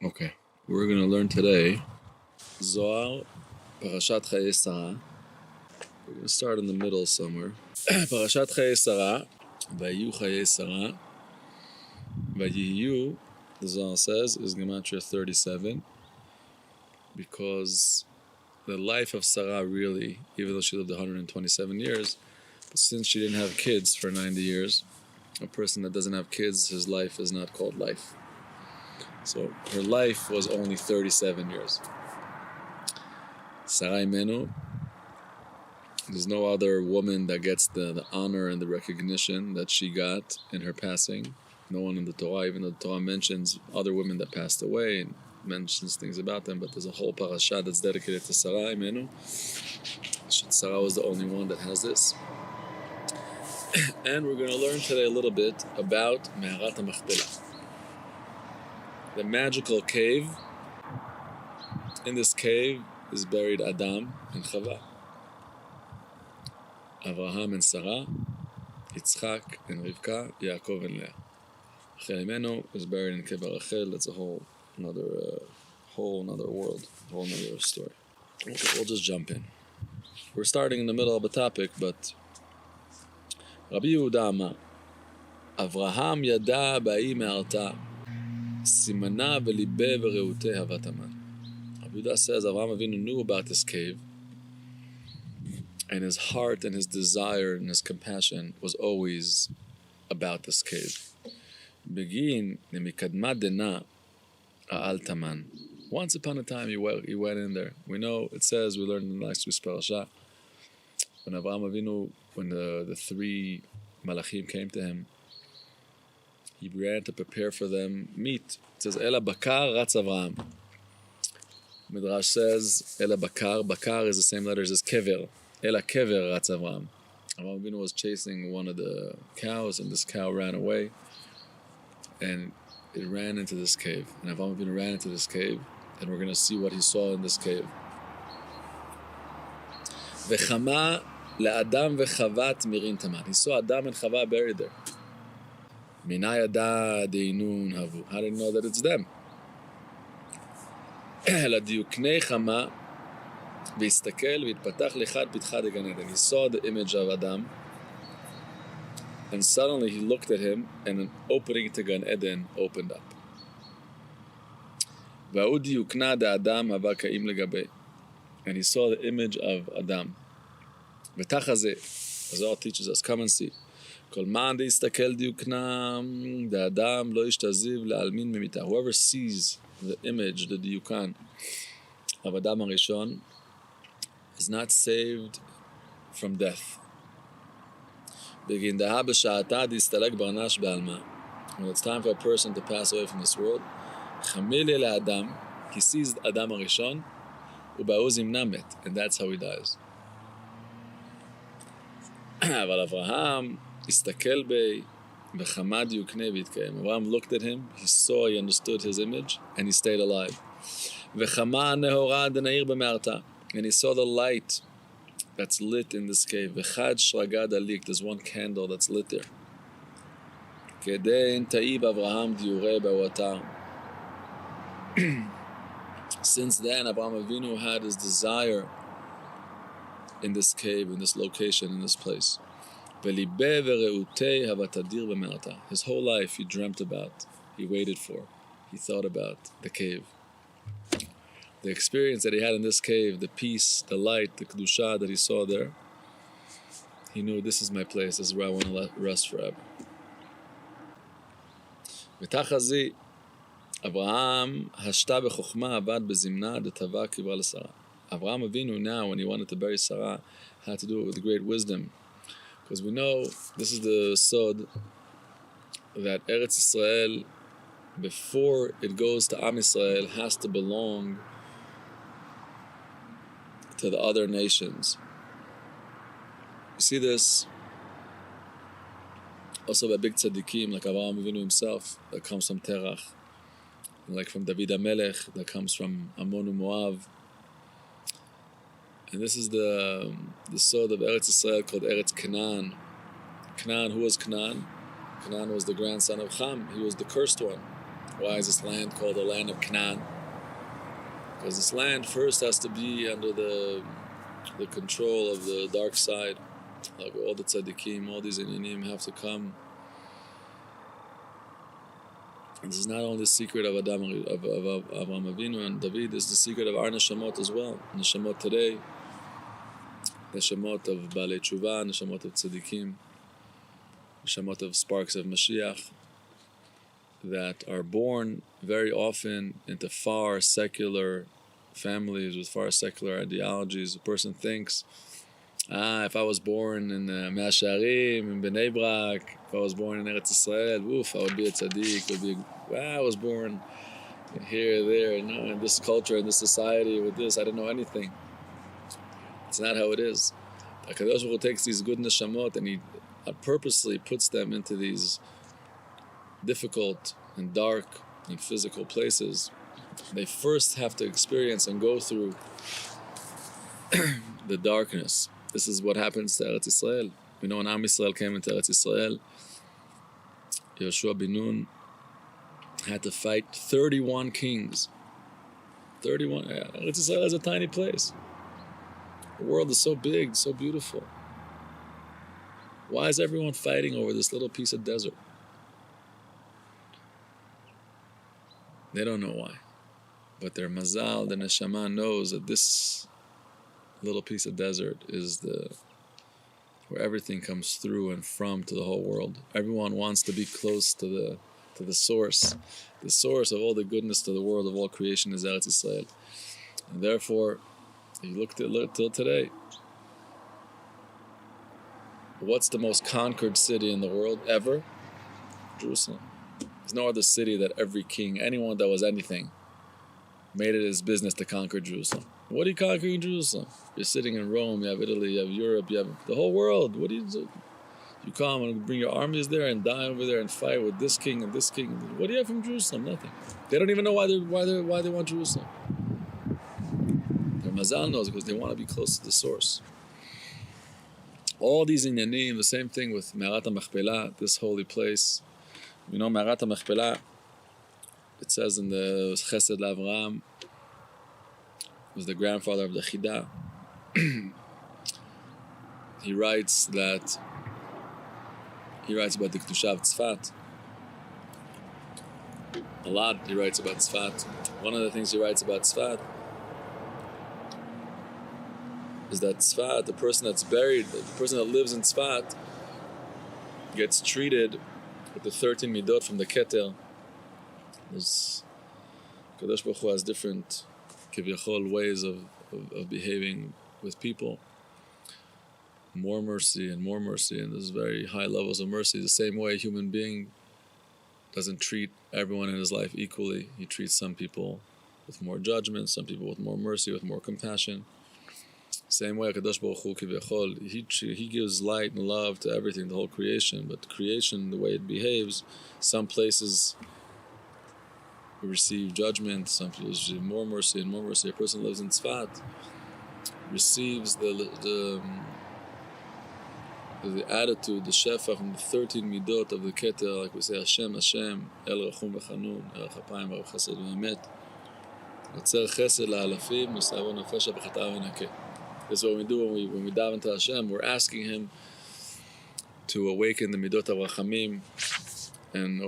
Okay, we're going to learn today Zohar, Parashat Chayei Sarah. We're going to start in the middle somewhere. Parashat Chayei Sarah, Vayiyu Chayei Sarah, Vayiyu, the Zohar says, is Gematria 37, because the life of Sarah really, even though she lived 127 years, but since she didn't have kids for 90 years, a person that doesn't have kids, his life is not called life. So her life was only 37 years. Sarah Imenu, there's no other woman that gets the honor and the recognition that she got in her passing. No one in the Torah, even though the Torah mentions other women that passed away and mentions things about them, but there's a whole parasha that's dedicated to Sarah Imenu. Sarah was the only one that has this. And we're going to learn today a little bit about Me'arat HaMachpelah, the magical cave. In this cave is buried Adam and Chava, Abraham and Sarah, Yitzchak and Rivka, Yaakov and Leah. Rachel Imenu is buried in Kever Rachel. That's a whole another world, a whole another story. We'll just jump in. We're starting in the middle of a topic, but Rabbi Yehuda Amar, Avraham yada ba'i me'arta, simana v'libe v'reute havat aman. Rabbi Yehuda says Avraham Avinu knew about this cave, and his heart and his desire and his compassion was always about this cave. Begin mikadma dena al taman. Once upon a time he went in there. We know it says, we learned in the last week's parasha, when Avraham Avinu, when the three malachim came to him, he ran to prepare for them meat. It says Ela bakar ratz Avraham. Midrash says Ela bakar. Bakar is the same letters as kever. Ela kever ratz Avraham. Avraham Avinu was chasing one of the cows, and this cow ran away, and it ran into this cave. And Avraham Avinu ran into this cave, and we're going to see what he saw in this cave. V'chama le'adam v'chavat mirin taman. He saw Adam and Chava buried there. Minay yada deinun havu. How did he know that it's them? Ladiuknei chama v'yistakel v'yitpatach lechad pitcha de Gan Eden. He saw the image of Adam, and suddenly he looked at him, and an opening to Gan Eden opened up. And he saw the image of Adam. As all teaches us, come and see. Whoever sees the image, the diukan of Adam HaRishon, is not saved from death. When it's time for a person to pass away from this world, he sees Adam HaRishon, and that's how he dies. Avraham looked at him, he saw, he understood his image, and he stayed alive. And he saw the light that's lit in this cave. There's one candle that's lit there. Since then, Avraham Avinu had his desire in this cave, in this location, in this place. His whole life he dreamt about, he waited for, he thought about the cave. The experience that he had in this cave, the peace, the light, the kedusha that he saw there, he knew, this is my place, this is where I want to rest forever. Avraham hashta b'chokhma avad b'zimna detava kibra l'Sarah. Avraham Avinu now, when he wanted to bury Sarah, had to do it with great wisdom, because we know this is the sod that Eretz Yisrael, before it goes to Am Yisrael, has to belong to the other nations. You see this also by big tzaddikim like Avraham Avinu himself, that comes from Terach, like from David HaMelech, that comes from Ammon and Moab. And this is the sod of Eretz Yisrael called Eretz Canaan. Canaan, who was Canaan? Canaan was the grandson of Ham. He was the cursed one. Why is this land called the land of Canaan? Because this land first has to be under the control of the dark side. Like all the tzaddikim, all these inyanim have to come. And this is not only the secret of Adam, of Avraham Avinu and David, this is the secret of our neshamot as well. Neshamot today, neshamot of Baalei Tshuva, neshamot of tzaddikim, neshamot of sparks of Mashiach, that are born very often into far secular families with far secular ideologies. A person thinks, if I was born in Mea Shearim, in Bnei Brak, if I was born in Eretz Yisrael, I would be a tzaddik. I was born here, there, in this culture, in this society, with this. I didn't know anything. It's not how it is. HaKadosh Baruch Hu takes these good neshamot and he purposely puts them into these difficult and dark and physical places. They first have to experience and go through the darkness. This is what happens to Eretz Yisrael. We know when Am Yisrael came into Eretz Yisrael, Yehoshua bin Nun had to fight 31 kings. 31. Eretz Yisrael is a tiny place. The world is so big, so beautiful. Why is everyone fighting over this little piece of desert? They don't know why. But their mazal, the neshama, knows that this little piece of desert is where everything comes through and from to the whole world. Everyone wants to be close to the source. The source of all the goodness to the world, of all creation, is Eretz Yisrael. And therefore, you look till today. What's the most conquered city in the world ever? Jerusalem. There's no other city that every king, anyone that was anything, made it his business to conquer Jerusalem. What are you conquering Jerusalem? You're sitting in Rome, you have Italy, you have Europe, you have the whole world. What do you do? You come and bring your armies there and die over there and fight with this king and this king. What do you have from Jerusalem? Nothing. They don't even know why they want Jerusalem. Their mazal knows because they want to be close to the source. All these inyanim, the same thing with Me'arat HaMachpelah, this holy place. You know, Me'arat HaMachpelah, it says in the Chesed LaAvraham, was the grandfather of the Chidah. He writes about the Kedusha of Tzfat. A lot he writes about Tzfat. One of the things he writes about Tzfat is that Tzfat, the person that's buried, the person that lives in Tzfat, gets treated with the 13 midot from the Keter. Kadosh Baruch Hu has different kivyachol ways of behaving with people. More mercy, and there's very high levels of mercy. The same way a human being doesn't treat everyone in his life equally. He treats some people with more judgment, some people with more mercy, with more compassion. Same way Kadosh Baruch Hu kivyachol, he gives light and love to everything, the whole creation. But the creation, the way it behaves, some places receive judgment, some people receive more mercy and more mercy. A person who lives in Tzfat receives the attitude, the shefa from the 13 midot of the Keter, like we say, Hashem, El Rachum V'Chanun, El Chapayim V'Rav Chesed V'Emet, Yotzer Chesed La'alafim, Yisavon Nefesh B'Chata V'Nakeh. This is what we do when we dive into Hashem. We're asking Him to awaken the midot of Rachamim and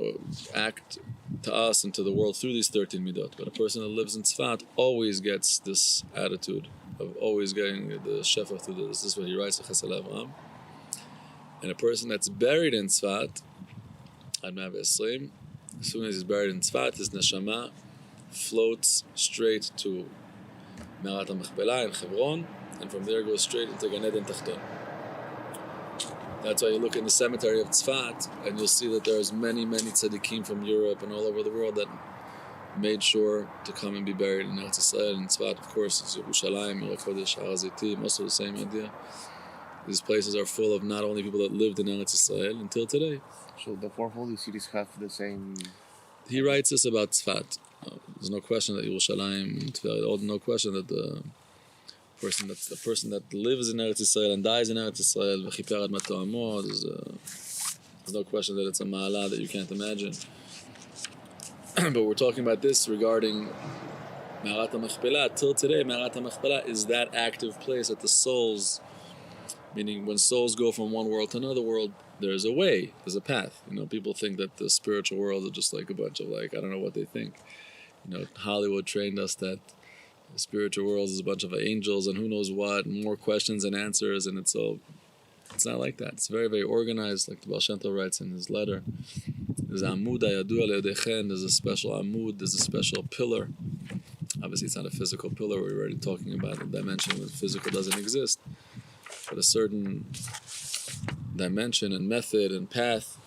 act to us and to the world through these 13 midot. But a person that lives in Tzfat always gets this attitude of always getting the shefa through this. This is what he writes to Chesed Avraham. And a person that's buried in Tzfat, Ad 120, as soon as he's buried in Tzfat, his neshama floats straight to Me'arat HaMachpelah in Hebron, and from there goes straight into Gan Eden Tachton. That's why you look in the cemetery of Tzfat, and you'll see that there's many, many tzaddikim from Europe and all over the world that made sure to come and be buried in Eretz Yisrael. And Tzfat, of course, is Yerushalayim, Yer HaKodesh, Har HaZeitim, also the same idea. These places are full of not only people that lived in Eretz Yisrael until today. So the four holy cities have the same... He writes this about Tzfat. There's no question that Yerushalayim, no question that the person that lives in Eretz Yisrael and dies in Eretz Yisrael, v'chiper ad mato amo, there's no question that it's a ma'ala that you can't imagine. But we're talking about this regarding Me'arat HaMachpelah. Till today, Me'arat HaMachpelah is that active place that the souls, meaning when souls go from one world to another world, there's a way, there's a path. People think that the spiritual world is just like a bunch of I don't know what they think. Hollywood trained us that the spiritual world is a bunch of angels and who knows what, and more questions and answers, and it's not like that. It's very, very organized, like the Baal Shem Tov writes in his letter. There's Amud Hayadu Al Yodechen, there's a special Amud, there's a special pillar. Obviously it's not a physical pillar, we're already talking about a dimension where physical doesn't exist. But a certain dimension and method and path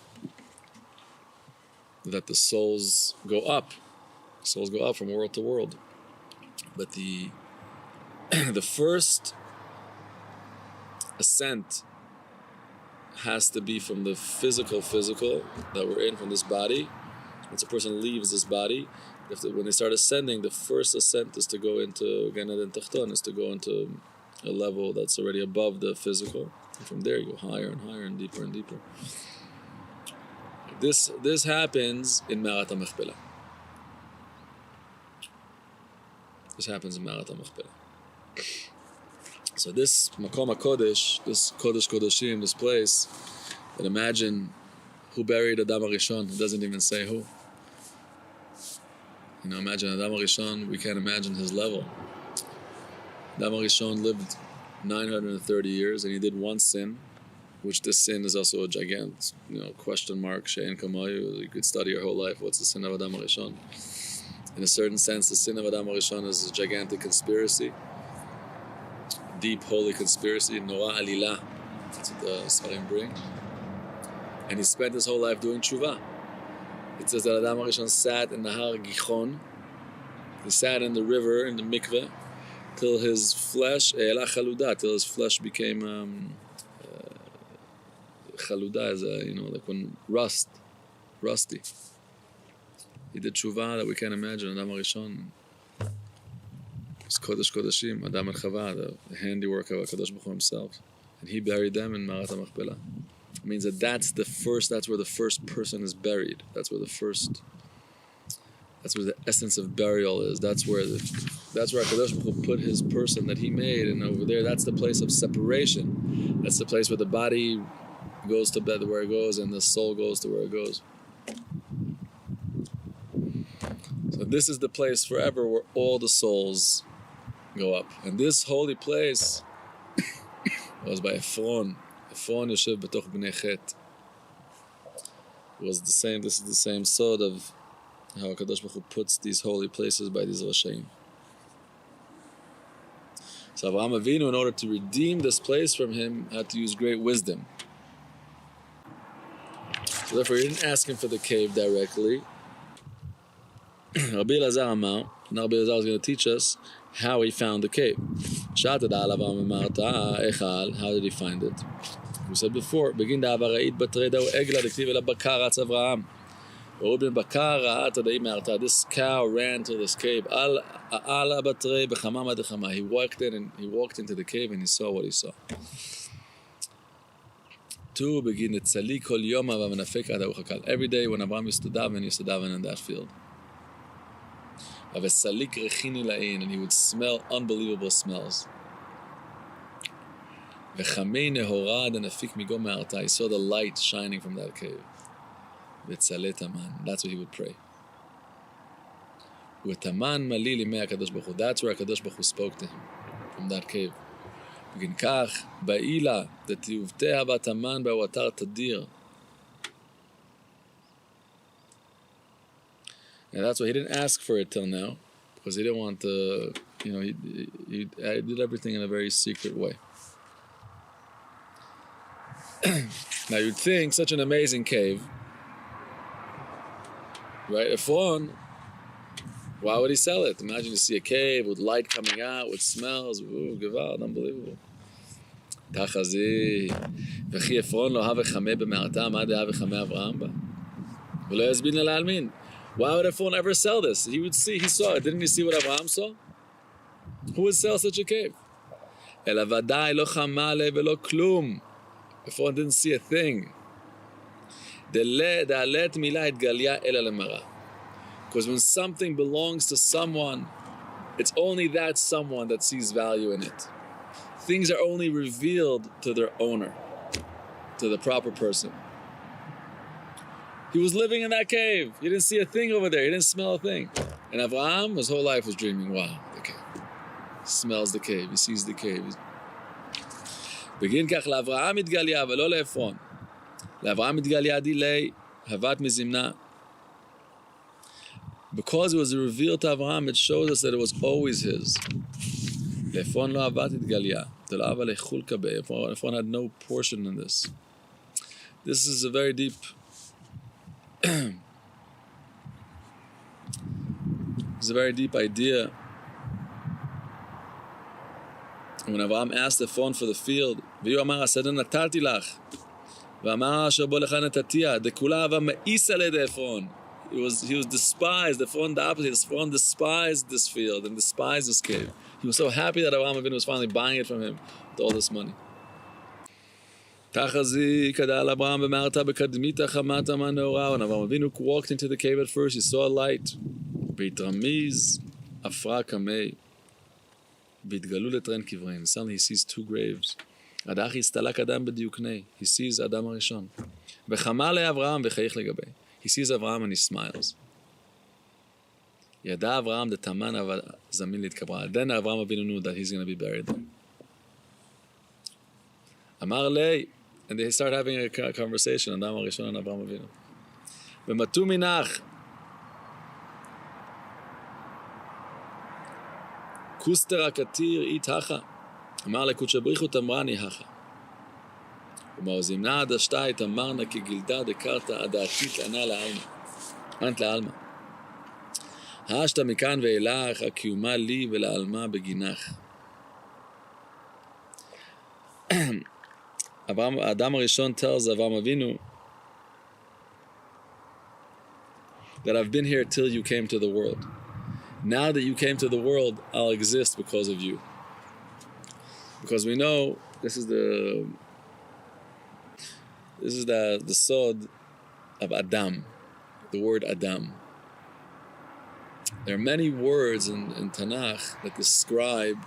that the souls go up. Souls go up from world to world. But the first ascent has to be from the physical that we're in, from this body. Once a person leaves this body, when they start ascending, the first ascent is to go into Gan Eden Tachton, is to go into a level that's already above the physical. And from there you go higher and higher and deeper and deeper. This happens in Me'arat HaMachpelah. This happens in Me'arat HaMachpelah. So this Makom HaKodesh, this Kodesh Kodeshim, this place, and imagine who buried Adam HaRishon. It doesn't even say who. Imagine Adam HaRishon, we can't imagine his level. Adam HaRishon lived 930 years and he did one sin, which this sin is also a gigantic, question mark, She'en Kamayu. You could study your whole life, what's the sin of Adam HaRishon? In a certain sense, the sin of Adam HaRishon is a gigantic conspiracy. Deep, holy conspiracy, Noah Alila. That's what the Sfarim bring. And he spent his whole life doing tshuva. It says that Adam HaRishon sat in the Har Gichon. He sat in the river, in the mikveh, till his flesh, E'ela Chaluda, till his flesh became Chaluda, is like when rusty. He did tshuva that we can't imagine. Adam HaRishon. It's Kodesh Kodeshim, Adam and Chava, the handiwork of HaKadosh Baruch Hu himself. And he buried them in Me'arat HaMachpelah. It means that that's where the first person is buried. That's where the essence of burial is. That's where HaKadosh Baruch Hu put his person that he made, and over there, that's the place of separation. That's the place where the body goes to bed where it goes, and the soul goes to where it goes. So this is the place forever where all the souls go up. And this holy place was by Ephron. Ephron Yoshev B'toch B'nei Chet. This is the same sort of how HaKadosh Baruch Hu puts these holy places by these Rashaim. So Avraham Avinu, in order to redeem this place from him, had to use great wisdom. So therefore, he didn't ask him for the cave directly. Rabbi Elazar Amar, now Rabbi Elazar is going to teach us how he found the cave. How did he find it? We said before, begin da'avara'it batreda u'egla dektiv ela bakar atz Avraham. Reuben bakar ra'at adai me'arta. This cow ran to this cave. Ala batrei b'chama madechama. He walked into the cave and he saw what he saw. 2, begin etzali kol yom v'menafek ad ha'uchakal. Every day when Abraham used to daven in that field. And he would smell unbelievable smells. He saw the light shining from that cave. That's where he would pray. That's where HaKadosh Baruch Hu spoke to him, from that cave. And that's why he didn't ask for it till now, because he didn't want to, he did everything in a very secret way. Now you'd think such an amazing cave, right? Ephron, why would he sell it? Imagine you see a cave with light coming out, with smells, gewalt, unbelievable. Tachazi, v'chi Ephron lo have chameh b'me'arta, ma de have chameh Avraham ba. V'lo yazbin l'almin. Why would Ephron ever sell this? He saw it. Didn't he see what Avraham saw? Who would sell such a cave? Ela vadai lo chamale v'lo klum. Ephron didn't see a thing. Da'alet milah etgalia ela lemara. Because when something belongs to someone, it's only that someone that sees value in it. Things are only revealed to their owner, to the proper person. He was living in that cave. He didn't see a thing over there. He didn't smell a thing. And Avraham, his whole life was dreaming, wow, the cave. He smells the cave. He sees the cave. בגין כך לאברהם התגליה ולא לעפרון. לאברהם התגליה דילי, הבת מזמנה. Because it was revealed to Avraham, it shows us that it was always his. לעפרון לא הבת התגליה. דלא אבא לחולקה בה. עפרון had no portion in this. This is a very deep it's a very deep idea. When Avraham asked the phone for the field, והוא אמר, השדה נתתי לך, ואמר אשר בוא לך נתתיה, דכולה אהבה מאיס על ידי עפרון. He was despised. The phone despised this field and despised this cave. He was so happy that Avraham Avinu was finally buying it from him with all this money. תחזי כדאל אברהם במערתה בקדמית החמת המה נאורה. When Avraham Avinu walked into the cave at first, he saw a light. והתרמיז עפרה קמי. והתגלו לטרן קבריהם. Suddenly he sees two graves. הדח הסתלק אדם בדיוקני. He sees אדם הראשון. וחמה לאברהם וחייך לגבי. He sees Avraham and he smiles. ידע אברהם דתמן אבל זמין להתקברה. Then Avraham Avinu knew that he's going to be buried there. אמר לי, and they start having a conversation, אדם הראשון and Avraham Avinu. ומתו מנח. כוסתר הקטיר איתך. אמר לקודש בריחו תמרני הכה. ומאוזימנה דשתה את אמרנה כגילדה דקרתה הדעתית ענה לעלמה. ענת לעלמה. השת מכאן ואילך הקיומה לי ולעלמה בגינך. האדם הראשון tells Avraham Avinu that I've been here till you came to the world. Now that you came to the world, I'll exist because of you. Because we know this is the sod of Adam, the word Adam. There are many words in Tanakh that describe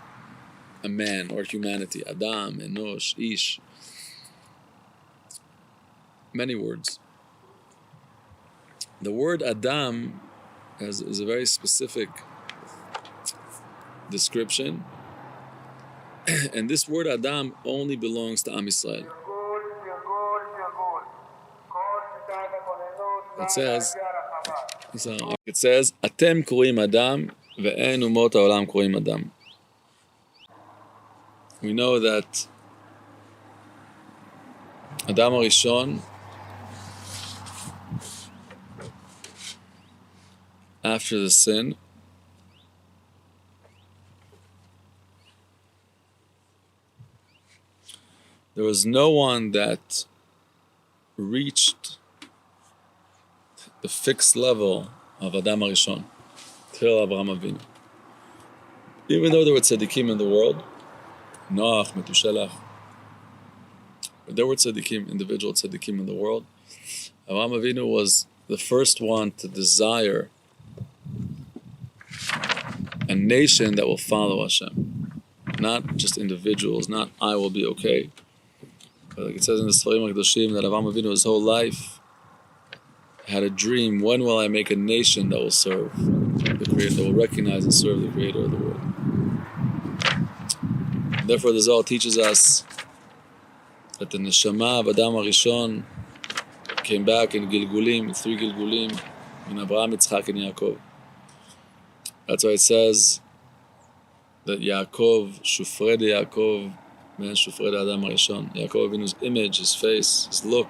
a man or humanity. Adam, Enosh, Ish. Many words. The word Adam is a very specific description. And this word Adam only belongs to Am Yisrael. It says, Atem קוראים Adam, ואין אומות העולם קוראים Adam. We know that Adam HaRishon, after the sin, there was no one that reached the fixed level of Adam HaRishon till Avraham Avinu. Even though there were tzaddikim in the world, Noach, Metushelach, there were tzaddikim, individual tzaddikim in the world, Avraham Avinu was the first one to desire a nation that will follow Hashem. Not just individuals, not I will be okay. But like it says in the Sfarim HaKadoshim that Avraham Avinu his whole life had a dream, when will I make a nation that will serve the Creator, that will recognize and serve the Creator of the world. Therefore the Zohar teaches us that the Neshama of Adam HaRishon came back in Gilgulim, 3 Gilgulim, in Abraham, Yitzchak, and Yaakov. That's why it says that Yaakov, Shufre de Yaakov, man Shufre de Adam HaRishon. Yaakov Avinu's image, his face, his look,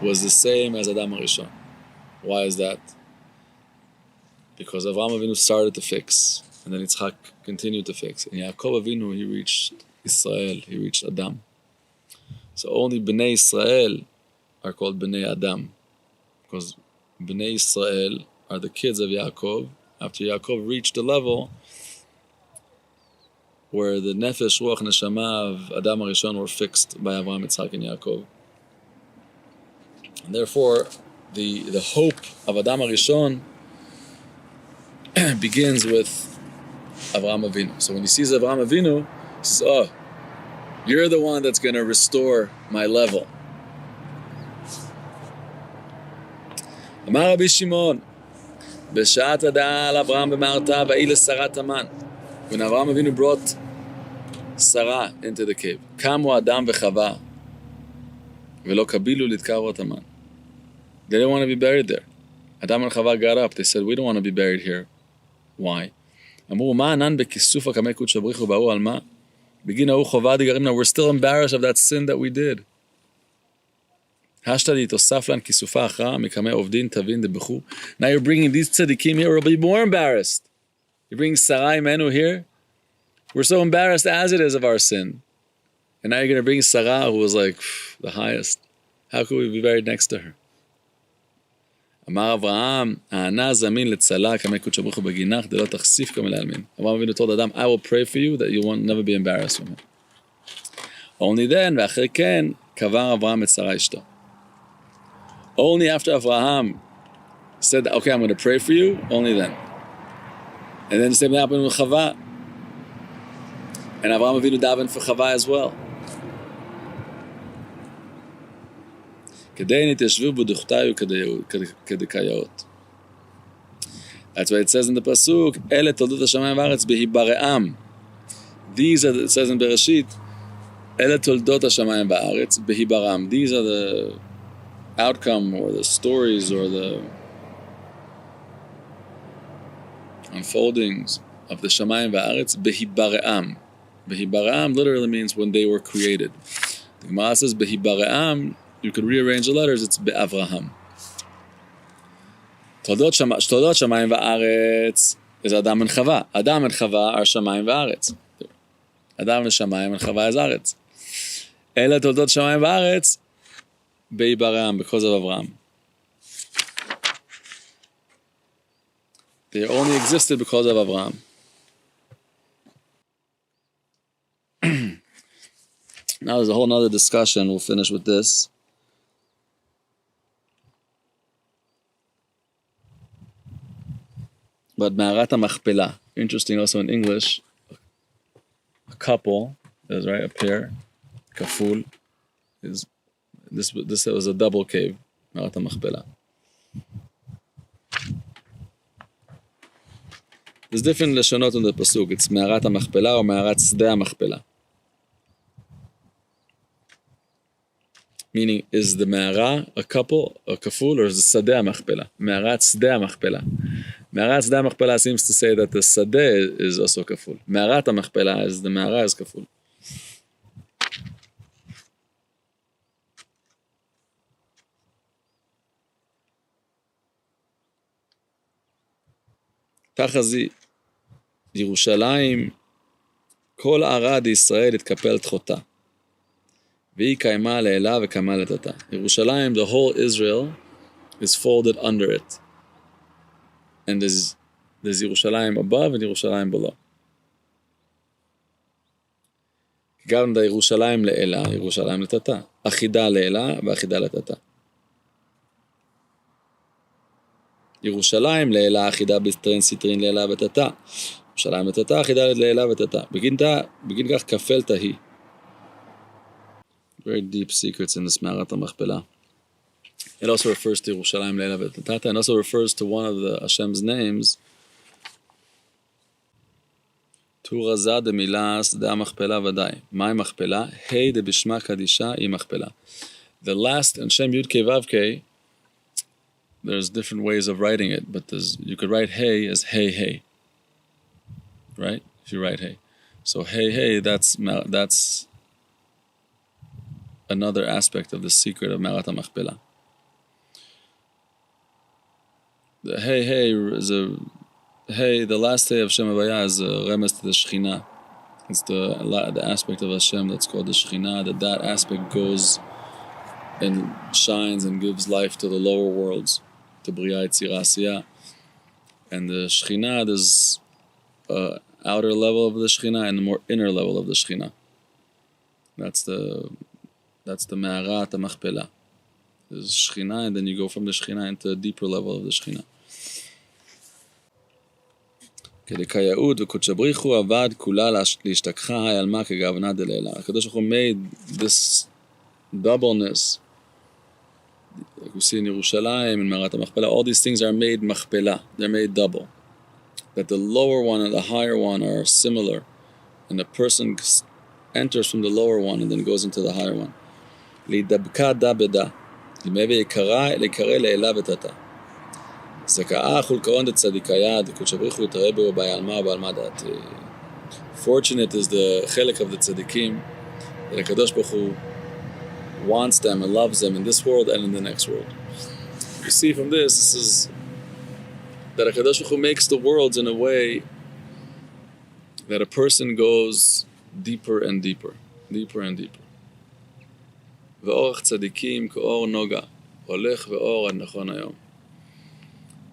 was the same as Adam HaRishon. Why is that? Because Avraham Avinu started to fix, and then Yitzchak continued to fix. And Yaakov Avinu, he reached Israel, he reached Adam. So only Bnei Israel are called Bnei Adam, because Bnei Israel are the kids of Yaakov, after Yaakov reached the level where the Nefesh, Ruach, Neshama of Adam HaRishon were fixed by Avraham, Yitzchak, and Yaakov. And therefore, the hope of Adam HaRishon begins with Avraham Avinu. So when he sees Avraham Avinu, he says, oh, you're the one that's going to restore my level. Amar Rabbi Shimon, B'shat hada'ah al Avraham b'ma'arta v'hi l'sarat Haman. When Avraham Avinu brought Sarah into the cave, Kamu Adam v'Chava v'lo kabilu lidkarot Haman. They didn't want to be buried there. Adam and Chava got up. They said, we don't want to be buried here. Why? אמרו, מה ענן בכיסוף הקמי קודש הבריחו ברור על מה? בגין ההוא חובה דגרים. Now we're still embarrassed of that sin that we did. השתא תוסף לן כיסופה אחרא מקמי עובדין תבין דבחו. Now you're bringing these tzaddikim here, we'll be more embarrassed. You're bringing Sarai Menu here. We're so embarrassed as it is of our sin. And now you're going to bring Sarah, who was like the highest. How could we be buried next to her? אמר אברהם, הענה זמין לצלה כמי קודש הבריחו בגינך, דלא תחשיף כמי להלמין. אברהם אבינו told Adam, I will pray for you that you will never be embarrassed from him. Only then, ואחרי כן, קבר אברהם את שרה אשתו. Only after Abraham said, okay, I'm going to pray for you, only then. And then the same thing happened with Chava. And Avraham Avinu davened for Chava as well. כדי נתיישבו בדוכתיו כדקאיות. That's why it says in the pasuk, אלה תולדות השמיים והארץ בהיברעם. These are, it says in Bereshit, אלה תולדות השמיים והארץ בהיברעם. These are the outcome or the stories or the unfoldings of the shamayim והארץ בהיברעם. בהיברעם literally means when they were created. The Gemara says בהיברעם, you could rearrange the letters, it's be'avraham. תולדות shamayim va'aretz is Adam and Chava. Adam and Chava are shamayim va'aretz. Adam is shamayim and Chava is aretz. Ela תולדות shamayim va'aretz be'avraham, because of Avraham. They only existed because of Avraham. Now there's a whole other discussion. We'll finish with this. But Ma'arat HaMachpelah, interesting also in English, a couple, is right, a pair, kaful, is this was a double cave, Ma'arat HaMachpelah. There's different lashonot in the pasuk. It's Ma'arat HaMachpelah or Ma'arat Sdei HaMachpelah. Meaning, is the Ma'ara a couple, a kaful, or is the Sadeh HaMachpelah? Ma'arat Sdei HaMachpelah. Ma'arat Sdei HaMachpelah seems to say that the Sadeh is also kaful. Ma'arat HaMachpelah is the Ma'ara is kaful. תחזי, ירושלים, כל ערד ישראל התקפל תחותה. והיא קיימה לאלה וקיימה לתתה. Yerushalayim, the whole Israel, is folded under it. And there's Yerushalayim above and Yerushalayim below. גם ירושלים לאלה, ירושלים לתתה. אחידה לאלה ואחידה לתתה. ירושלים לאלה, אחידה בסטרין סיטרין לאלה ותתה. ירושלים לתתה, אחידה לאלה ותתה. בגין כך כפל תהי. Very deep secrets in this Ma'arat HaMachpelah. It also refers to Yerushalayim Leila V'Tata, and also refers to one of the Hashem's names, Tu Raza de Milas de Machpelah Vadai. My Machpelah, Hey de Bishma Kadisha I Machpelah. The last, and Shem Yud Kei Vav Kei, there's different ways of writing it, but you could write Hey as Hey Hey. Right? If you write Hey. So Hey Hey, that's another aspect of the secret of Ma'arat HaMachpelah. The Hey is the last Hey of Shem Havaya is a remes to the Shekhinah. It's the aspect of Hashem that's called the Shekhinah, that aspect goes and shines and gives life to the lower worlds, to Bria Yetzirah Asiyah. And the Shekhinah, there's an outer level of the Shekhinah and a more inner level of the Shekhinah. That's the Ma'arat HaMachpelah. There's Shekhinah, and then you go from the Shekhinah into a deeper level of the Shekhinah. כדקייעוד וקודשא בריחו עבד כולה להשתכחה העלמה כגוונה דלילה. הקדוש ברוך הוא made this doubleness, like we see in Yerushalayim and Merat HaMachpelah, all these things are made machpelah, they're made double. That the lower one and the higher one are similar, and the person enters from the lower one and then goes into the higher one. להידבקה דה בדה, למהווה יקרא לעילה ותתה. זכאה חולקרון דצדיקיה, דקודשא בריך הוא יתראה בו בעלמה ובעלמה דעתי. Fortunate is the chelik of the tzaddikim, that HaKadosh Baruch Hu wants them and loves them in this world and in the next world. You see from this is that HaKadosh Baruch Hu makes the worlds in a way that a person goes deeper and deeper, deeper and deeper. ואורך צדיקים כאור נוגה, הולך ואור עד נכון היום.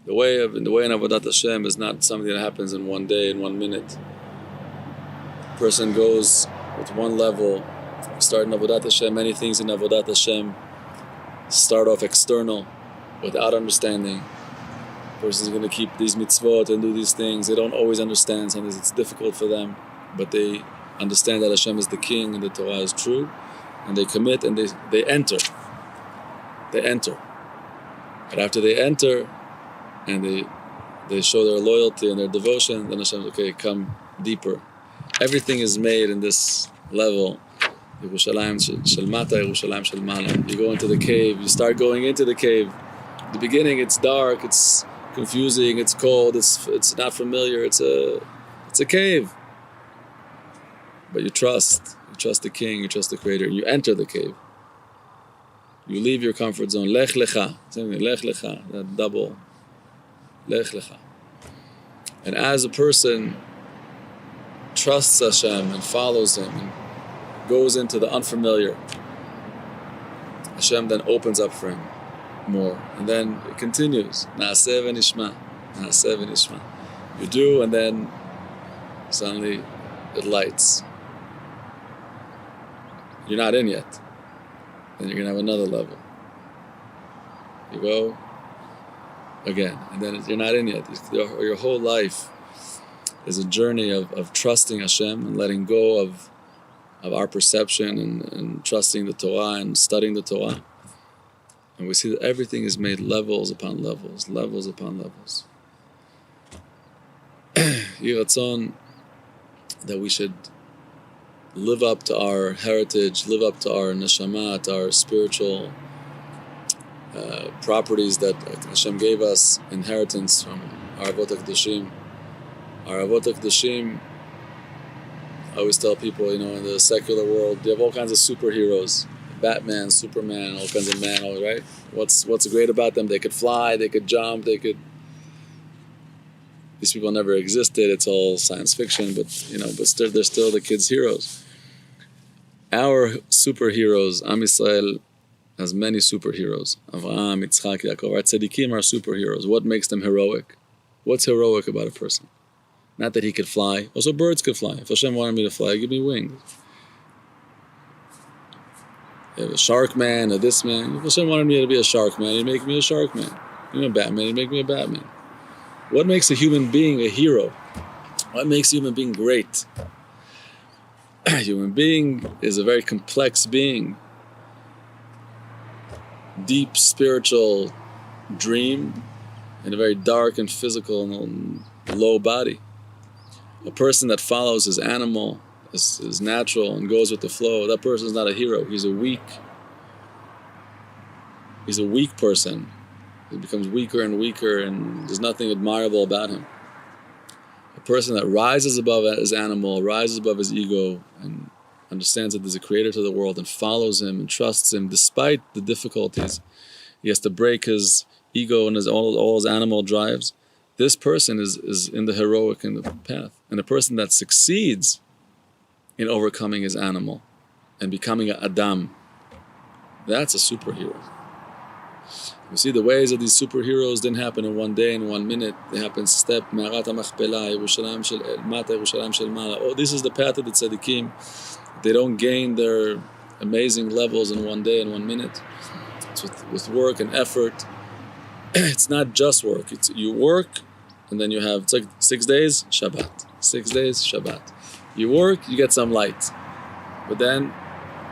The way in Avodat Hashem is not something that happens in one day, in 1 minute. A person goes with one level, start in Avodat Hashem, many things in Avodat Hashem start off external, without understanding. A person is going to keep these mitzvot and do these things. They don't always understand. Sometimes it's difficult for them, but they understand that Hashem is the king and the Torah is true, and they commit and they enter. They enter. But after they enter, and they show their loyalty and their devotion, then Hashem says, okay, come deeper. Everything is made in this level. Yerushalayim shel mata, Yerushalayim shel mala. You go into the cave, you start going into the cave. At the beginning it's dark, it's confusing, it's cold, it's not familiar, it's a cave. But you trust the king, you trust the creator, and you enter the cave. You leave your comfort zone. Lech lecha. Same thing, lech lecha, that double. Lech lecha. And as a person trusts Hashem and follows Him and goes into the unfamiliar, Hashem then opens up for him more. And then it continues. Naaseh v'nishma. Naaseh v'nishma. You do, and then suddenly it lights. You're not in yet. Then you're going to have another level. You go again, and then you're not in yet. Your whole life is a journey of trusting Hashem and letting go of our perception and trusting the Torah and studying the Torah. And we see that everything is made levels upon levels, levels upon levels. Yeh Ratzon that we should live up to our heritage, live up to our neshama, to our spiritual properties that Hashem gave us, inheritance from our Avot HaKadoshim. Our Avot HaKadoshim, I always tell people, in the secular world, you have all kinds of superheroes. Batman, Superman, all kinds of men, right? What's great about them? They could fly, they could jump, these people never existed, it's all science fiction, but they're still the kids' heroes. Our superheroes, Am Yisrael has many superheroes. Avraham, Yitzchak, Yaakov. Our tzaddikim are superheroes. What makes them heroic? What's heroic about a person? Not that he could fly. Also, birds could fly. If Hashem wanted me to fly, give me wings. You have a shark man, or this man. If Hashem wanted me to be a shark man, he'd make me a shark man. You're a Batman, he'd make me a Batman. What makes a human being a hero? What makes a human being great? A human being is a very complex being. Deep spiritual dream in a very dark and physical and low body. A person that follows his animal, is natural and goes with the flow, that person is not a hero. He's a weak person. He becomes weaker and weaker, and there's nothing admirable about him. A person that rises above his animal, rises above his ego, and understands that there's a creator to the world and follows him and trusts him despite the difficulties. He has to break his ego and all his animal drives. This person is in the heroic in the path. And a person that succeeds in overcoming his animal and becoming an Adam, that's a superhero. You see, the ways of these superheroes didn't happen in 1 day, in 1 minute. They happen step, Me'arat HaMachpelah, Yerushalayim shel mata, Yerushalayim shel mala. Oh, this is the path of the tzaddikim. They don't gain their amazing levels in 1 day, in 1 minute. starts with work and effort. It's not just work. It's you work, and then you have, it's like 6 days, Shabbat. 6 days, Shabbat. You work, you get some light. But then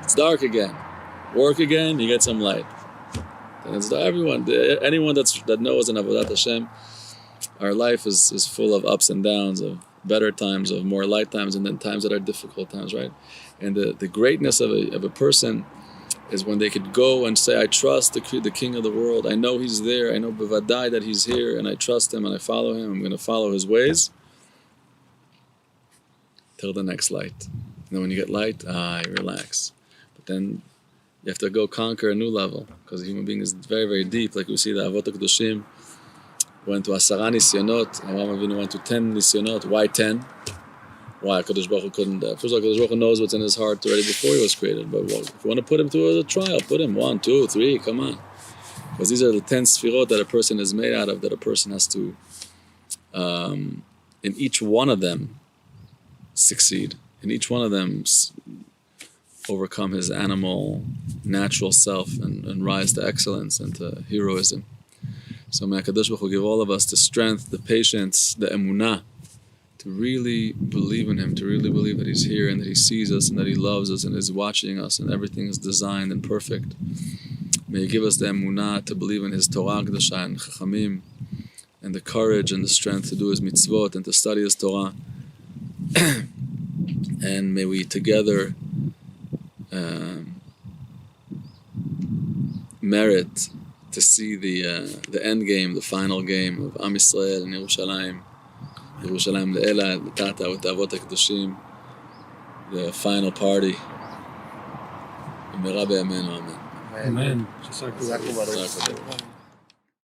it's dark again. Work again, you get some light. And it's anyone that knows in Avodat Hashem, our life is full of ups and downs, of better times, of more light times, and then times that are difficult times, right? And the greatness of a person is when they could go and say, I trust the King of the world. I know He's there. I know b'vadai that He's here, and I trust Him, and I follow Him. I'm going to follow His ways till the next light. And then when you get light, you relax. But then you have to go conquer a new level, because a human being is very, very deep. Like we see the Avot HaKadoshim went to 10 nisyonot. Avraham Avinu went to 10 nisyonot. Why 10? Why? Kadosh Baruch Hu couldn't. First of all, Kadosh Baruch Hu knows what's in his heart already before he was created. But if you want to put him to a trial, put him 1, 2, 3. Come on, because these are the 10 sfirot that a person is made out of. That a person has to, in each one of them, succeed. In each one of them, overcome his animal, natural self, and rise to excellence and to heroism. So may Kadosh Baruch Hu give all of us the strength, the patience, the emunah, to really believe in Him, to really believe that He's here and that He sees us and that He loves us and is watching us and everything is designed and perfect. May He give us the emunah to believe in His Torah Kedusha and Chachamim, and the courage and the strength to do His mitzvot and to study His Torah. And may we together merit to see the end game, the final game of Am Yisrael and Yerushalayim. Yerushalayim le'ela, l'tata, with Avot HaKadoshim, the final party. B'mera b'yameinu, amen. Amen. Amen.